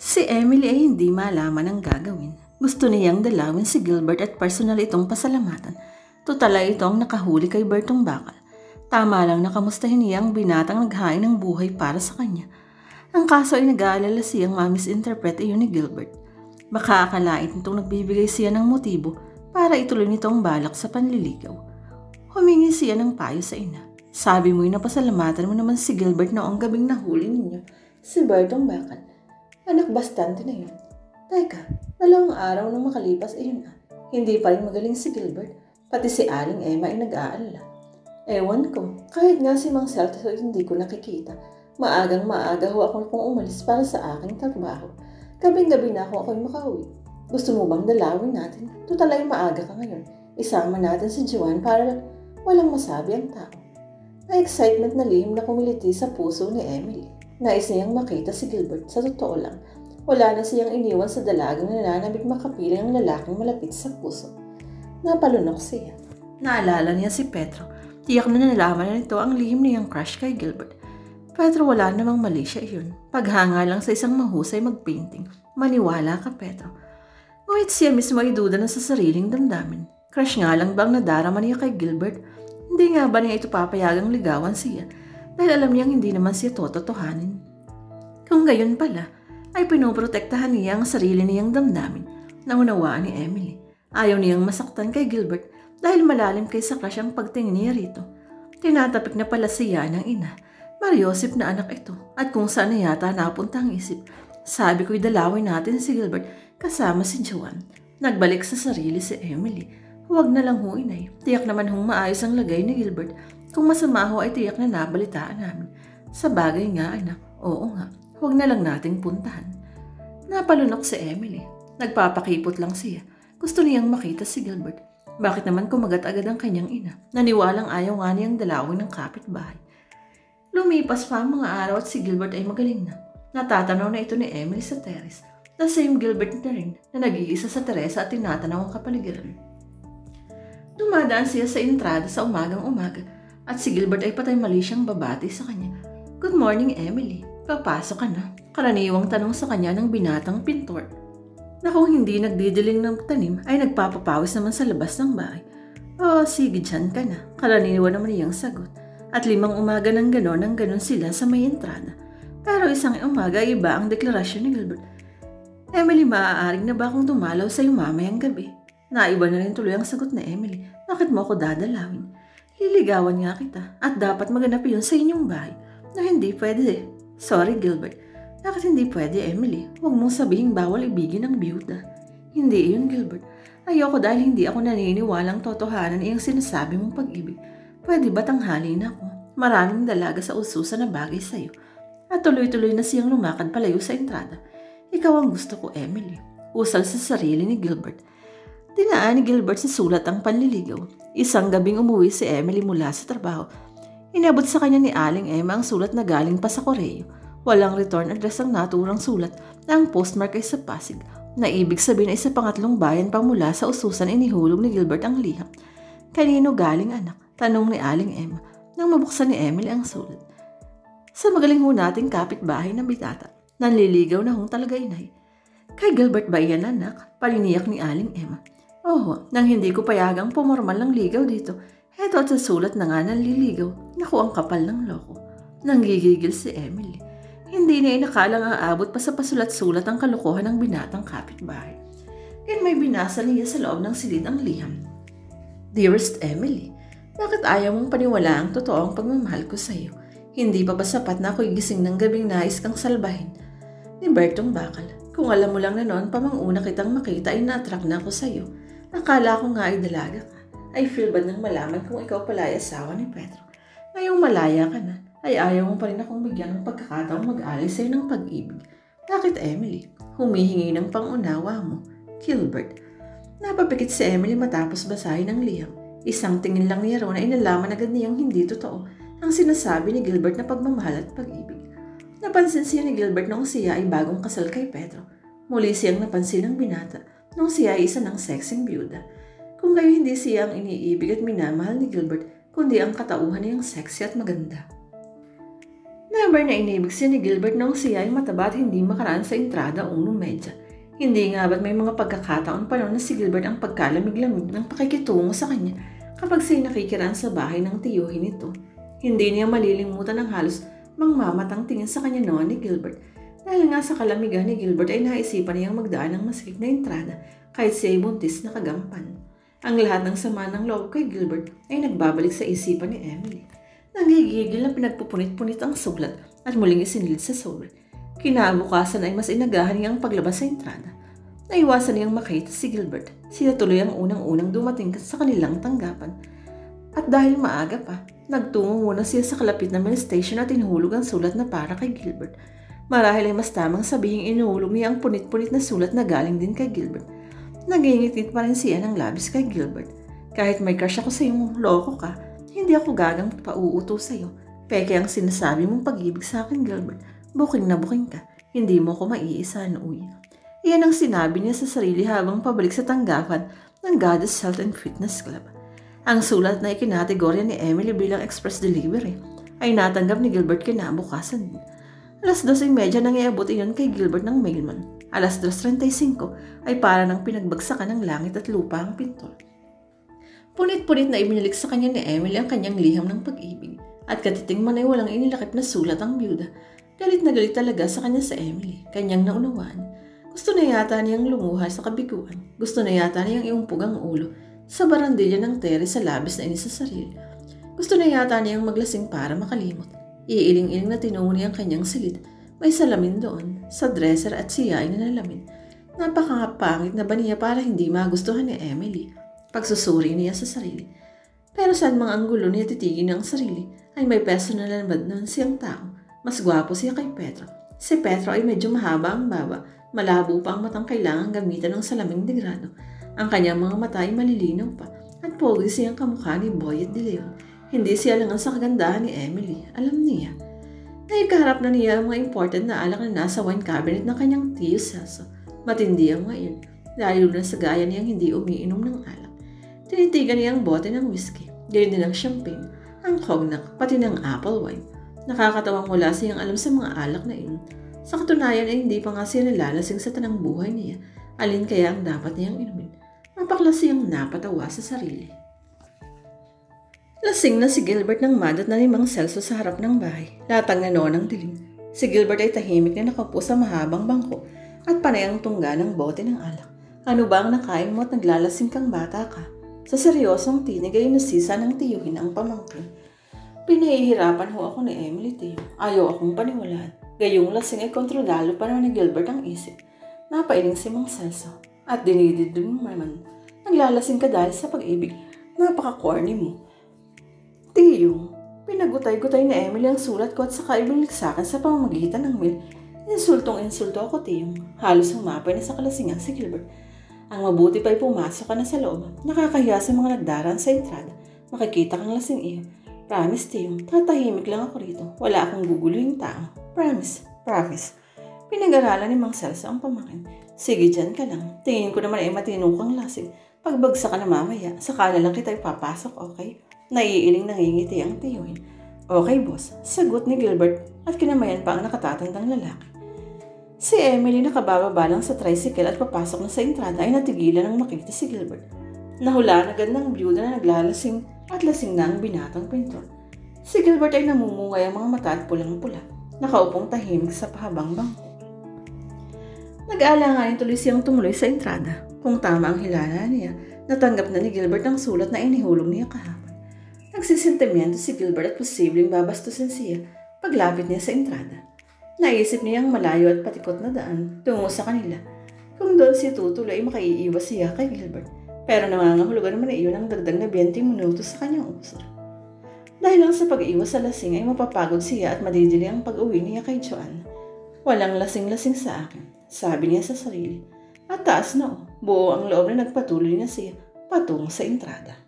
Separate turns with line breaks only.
Si Emily ay hindi malaman ang gagawin. Gusto niyang dalawin si Gilbert at personal itong pasalamatan. Tutala ito ang nakahuli kay Bertong Bakal. Tama lang na kamustahin niya ang binatang naghain ng buhay para sa kanya. Ang kaso ay nag-aalala siyang ma-misinterpret iyon ni Gilbert. Baka akalain nitong nagbibigay siya ng motibo para ituloy nito ang balak sa panliligaw. Humingi siya ng payo sa ina. Sabi mo'y napasalamatan mo naman si Gilbert noong gabing nahuli ninyo si Bertong Bakal. Anak bastante na yun. Teka, 2 araw nang makalipas iyon hindi pa rin magaling si Gilbert. Pati si Aling Emma ay nag-aalala. Ewan ko, kahit nga si Mang Celso hindi ko nakikita. Maagang-maaga ho ako kung umalis para sa aking trabaho. Gabing-gabi na ako'y makauwi. Gusto mo bang dalawin natin? Tutalay maaga ka ngayon. Isama natin si Juan para walang masabi ang tao. May excitement na lihim na kumiliti sa puso ni Emily. Nais niyang makita si Gilbert. Sa totoo lang, wala na siyang iniwan sa dalagang nananabik makapiling ang lalaking malapit sa puso. Napalunok siya. Naalala niya si Pedro. Tiyak na nalaman na nito ang lihim niyang crush kay Gilbert. Pedro, wala namang mali siya iyon. Paghanga lang sa isang mahusay magpainting. Maniwala ka, Pedro. Ngunit siya mismo ay duda na sa sariling damdamin. Crush nga lang bang nadarama niya kay Gilbert? Hindi nga ba niya ito papayagang ligawan siya? Dahil alam niyang hindi naman siya tototohanin. Kung gayon pala, ay pinoprotektahan niya ang sarili niyang damdamin. Naunawaan ni Emily. Ayaw niyang masaktan kay Gilbert dahil malalim kay sa crush ang pagtingin niya rito. Tinatapik na pala siya ng ina. Mariosip na anak ito at kung saan na yata napunta ang isip. Sabi ko'y dalawin natin si Gilbert kasama si Joan. Nagbalik sa sarili si Emily. Huwag na lang ho, inay. Tiyak naman hong maayos ang lagay ni Gilbert. Kung masama ho ay tiyak na nabalitaan namin. Sa bagay nga anak, oo nga. Huwag na lang nating puntahan. Napalunok si Emily. Nagpapakipot lang siya. Gusto niyang makita si Gilbert. Bakit naman kumagat agad ang kanyang ina? Naniwalang ayaw nga niyang dalawin ng kapitbahay. Lumipas pa ang mga araw at si Gilbert ay magaling na. Natatanaw na ito ni Emily sa terrace. Na same Gilbert na rin na nag-iisa sa teresa at tinatanaw ang kapaligiran. Dumadaan siya sa entrada sa umagang-umaga at si Gilbert ay patay mali siyang babati sa kanya. Good morning, Emily. Papasok ka na. Karaniwang tanong sa kanya ng binatang pintor. Na kung hindi nagdidiling ng tanim ay nagpapapawis naman sa labas ng bahay. Oh, sige dyan ka na. Karaniwan naman iyang sagot. At 5 umaga ng ganon sila sa may entrada. Pero isang umaga iba ang deklarasyon ni Gilbert. Emily, maaaring na ba akong dumalaw sa iyo mamayang gabi? Naiba na rin tuloy ang sagot na Emily. Bakit mo ako dadalawin? Liligawan nga kita at dapat maganap yun sa inyong bahay. No, hindi pwede. Sorry, Gilbert. Bakit hindi pwede, Emily? Huwag mong sabihing bawal ibigin ng biyuda. Hindi iyon, Gilbert. Ayoko dahil hindi ako naniniwalang totohanan iyang sinasabi mong pag-ibig. Pwede ba tanghalin ako? Maraming dalaga sa ususan na bagay sa'yo. At tuloy-tuloy na siyang lumakad palayo sa entrada. Ikaw ang gusto ko, Emily. Usal sa sarili ni Gilbert. Dinaan ni Gilbert sa sulat ang panliligaw. Isang gabing umuwi si Emily mula sa trabaho. Inabot sa kanya ni Aling Emma ang sulat na galing pa sa Koreo. Walang return address ang naturang sulat na ang postmark ay sa Pasig. Na ibig sabihin ay sa pangatlong bayan pa mula sa ususan inihulog ni Gilbert ang liham. Kanino galing anak? Tanong ni Aling Emma nang mabuksan ni Emily ang sulat. Sa magaling ho nating kapitbahay na bitata. Nanliligaw na hong talaga inay. Kay Gilbert ba iyan anak? Paliniyak ni Aling Emma. Oh, nang hindi ko payagang pumormal ng ligaw dito. Heto at sa sulat na nga nanliligaw. Naku, ang kapal ng loko. Nanggigigil si Emily. Hindi niya inakalang aabot pa sa pasulat-sulat ang kalokohan ng binatang kapitbahay. Kaya may binasa niya sa loob ng silid ang liham. Dearest Emily, bakit ayaw mong paniwala ang totoong pagmamahal ko sa iyo? Hindi pa ba sapat na ako'y gising ng gabing nais kang salbahin? Ni Bertong Bakal, kung alam mo lang na noon pa mang una kitang makita ay na-attract na ako sa iyo. Akala ko nga ay dalaga ka. I feel bad nang malaman kung ikaw pala ay asawa ni Pedro. Ngayong malaya ka na, ay ayaw mo pa rin akong bigyan ng pagkakataong mag-alay sa'yo ng pag-ibig. Bakit, Emily? Humihingi ng pangunawa mo. Gilbert. Napapikit si Emily matapos basahin ang liham. Isang tingin lang niya roon ay nalaman agad niyang hindi totoo ang sinasabi ni Gilbert na pagmamahal at pag-ibig. Napansin siya ni Gilbert noong siya ay bagong kasal kay Pedro. Muli siyang napansin ng binata noong siya ay isa ng sexing byuda. Kung gayon hindi siya ang iniibig at minamahal ni Gilbert, kundi ang katauhan niyang sexy at maganda. Never na inibig siya ni Gilbert nung siya ay mataba at hindi makaraan sa entrada o medya. Hindi nga ba't may mga pagkakataon pa noon na si Gilbert ang pagkalamig-lamig ng pakikitungo sa kanya kapag siya'y nakikiraan sa bahay ng tiyuhin nito. Hindi niya malilimutan ang halos mangmamatang tingin sa kanya noon ni Gilbert dahil nga sa kalamigan ni Gilbert ay naisipan niyang magdaan ng masikip na entrada kahit siya'y buntis na kagampan. Ang lahat ng sama ng loob kay Gilbert ay nagbabalik sa isipan ni Emily. Nanggigigil na pinagpupunit-punit ang sulat at muling isinilid sa sobre. Kinabukasan ay mas inagahan niyang paglabas sa entrada. Naiwasan niyang makita si Gilbert. Sila tuloy ang unang-unang dumating sa kanilang tanggapan. At dahil maaga pa, nagtungo muna siya sa kalapit na mail station at inuhulog ang sulat na para kay Gilbert. Marahil ay mas tamang sabihing inuhulog niya ang punit-punit na sulat na galing din kay Gilbert. Nagingit-ngit pa rin siya ng labis kay Gilbert. Kahit may crush ako sa iyong loko ka, hindi ako gagang pauuto sa iyo. Peke ang sinasabi mong pag-ibig sa akin, Gilbert. Buking na buking ka. Hindi mo ko maiisa uwi. Iyan ang sinabi niya sa sarili habang pabalik sa tanggapan ng Goddess Health and Fitness Club. Ang sulat na ikinategorya ni Emily bilang express delivery ay natanggap ni Gilbert kinabukasan din. 2:30 nang iabot iyon kay Gilbert ng mailman. 2:35 ay para nang pinagbagsakan ng langit at lupa ang pintor. Punit-punit na ibinalik sa kanya ni Emily ang kanyang liham ng pag-ibig at katiting man ay walang inilakip na sulat ang byuda. Galit na galit talaga sa kanya sa Emily, kanyang naunawaan. Gusto na yata niyang lumuha sa kabiguan. Gusto na yata niyang iumpog ang ulo sa barandilya ng tere sa labis na inis sa sarili. Gusto na yata niyang maglasing para makalimot. Iiling-iling na tinungo niya ang kanyang silid. May salamin doon, sa dresser at siya ay nanalamin. Napakapangit na ba niya para hindi magustuhan ni Emily? Pagsusuri niya sa sarili. Pero saan mga anggulo niya titigin ang sarili ay may personal na naman siyang tao. Mas gwapo siya kay Petro. Si Petro ay medyo mahaba ang baba, malabo pa ang matang kailangang gamitan ng salaming de grado. Ang kanyang mga mata ay malilinaw pa at pogi siyang kamukha ni Boyet de Leon. Hindi siya langan sa kagandahan ni Emily, alam niya. Naikaharap na niya ang mga important na alak na nasa wine cabinet ng kanyang tiyo Celso. Matindi ang ngayon, lalo na sa gaya niyang hindi umiinom ng alak. Tinitigan niya ang bote ng whiskey, gayon din ang champagne, ang cognac, pati ng apple wine. Nakakatawang wala siyang alam sa mga alak na iyon. Sa katunayan ay hindi pa nga siya nalalasing sa tanang buhay niya. Alin kaya ang dapat niyang inumin? Mapakla siyang napatawa sa sarili. Lasing na si Gilbert ng madat na ni Mang Celso sa harap ng bahay. Latang na noon ang dilim. Si Gilbert ay tahimik na nakaupo sa mahabang bangko at panay ang tungga ng bote ng alak. Ano ba ang nakain mo at naglalasing kang bata ka? Sa seryosong tinig ay nasisa ng tiyuhin ang pamangkin. Pinahihirapan ho ako ni Emily, tiyo. Ayaw akong paniwalaan. Gayong lasing ay kontrolalo pa naman ni Gilbert ang isip. Napailing si Mang Celso. At dinididin naman. Naglalasing ka dahil sa pag-ibig. Napaka-corny mo. Tiyo, pinagutay-gutay ni Emily ang sulat ko at saka ibinalik sa akin sa pamamagitan ng mail. Insultong-insulto ako, tiyo. Halos humapay na sa kalasingan si Gilbert. Ang mabuti pa'y pumasok ka na sa loob. Nakakahiya sa mga nagdaraan sa entrada. Makikita kang lasing iyo. Promise, tiyo, tatahimik lang ako rito. Wala akong guguluhin tao. Promise, promise. Pinag-aralan ni Mang Celso ang pamangkin. Sige, dyan ka lang. Tingin ko naman ay matinong kang lasing. Pagbagsak ka na mamaya, saka na lang kita ipapasok, okay? Naiiling nangingiti ang tiyuhin. Okay, boss. Sagot ni Gilbert at kinamayan pa ang nakatatandang lalaki. Si Emily nakabababa lang sa tricycle at papasok na sa entrada ay natigilan nang makita si Gilbert. Nahulaan agad ng byuda na naglalasing at lasing na ang binatang pintor. Si Gilbert ay namumungay ang mga mata at pulang-pula, nakaupong tahimik sa pahabang bangko. Nag-aalanganin tuloy siyang tumuloy sa entrada. Kung tama ang hilala niya, natanggap na ni Gilbert ang sulat na inihulog niya kahapon. Nagsisentimiento si Gilbert at posibleng babastusin siya paglapit niya sa entrada. Naisip niyang malayo at patikot na daan tungo sa kanila. Kung doon si tutuloy, makaiiwas siya kay Gilbert. Pero nangangahulugan naman na iyon ang dagdag na 20 minutos sa kanyang usap. Dahil lang sa pag-iwas sa lasing ay mapapagod siya at madidili ang pag-uwi niya kay Joanne. Walang lasing-lasing sa akin, sabi niya sa sarili. At taas na buo ang loob na nagpatuloy na siya patungo sa entrada.